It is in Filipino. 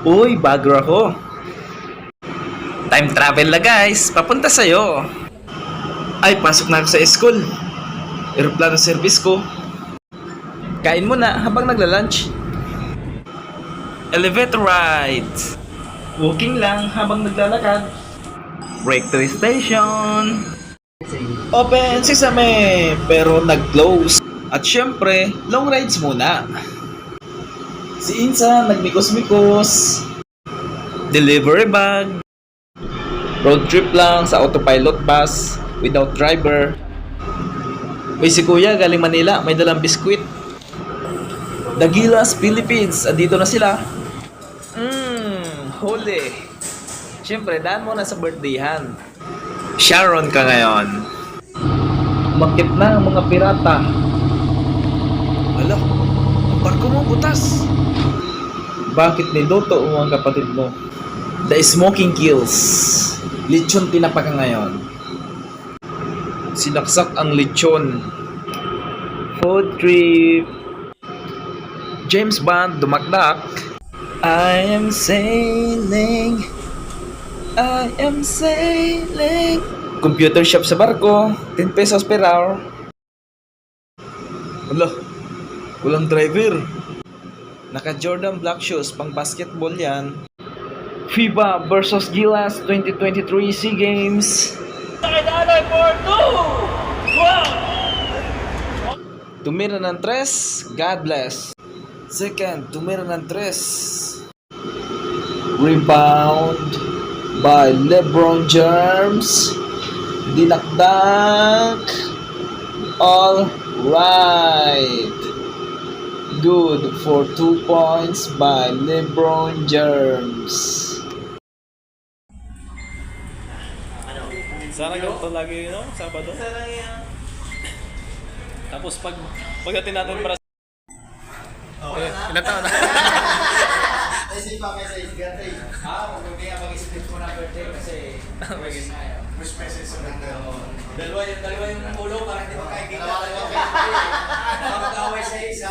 Uy, bago ako. Time travel na guys, papunta sa'yo. Ay, pasok na ako sa school. Aeroplano service ko. Kain muna habang nagla-lunch. Elevator ride. Walking lang habang naglalakad. Break to station. Open sesame, pero nag-close. At syempre, long rides muna. Si Insa nagmikos-mikos. Delivery bag. Road trip lang sa autopilot bus without driver. May si Kuya galing Manila, may dalang biskwit. Dagilas, Philippines, andito na sila. Huli. Siyempre, daan mo na sa birthdayhan. Sharon ka ngayon. Umakit na ang mga pirata. Hala, ang barko mo butas. Bakit niluto mo ang kapatid mo? The smoking kills. Lechon tinapa ka ngayon. Sinaksak ang lechon. Food trip. James Bond dumakdak. I am sailing. I am sailing. Computer shop sa barko. 10 pesos per hour. Hala, walang driver. Naka Jordan black shoes pang basketball yan. FIBA versus Gilas 2023 SEA Games. Tumira ng tres, God bless. Second, tumira ng tres. Rebound by LeBron James. Dinakdak. All right. Good for 2 points by LeBron James. Sana ganito lagi, no? Sabado. Tapos pagdating natin para okay, ilan taon na? Kasi pa message gantay. Mamaya mag-split mo na birthday kasi wish message sa birthday. Dalawa yung ulo para hindi makikita. Dalawa. Mag-away sa isa.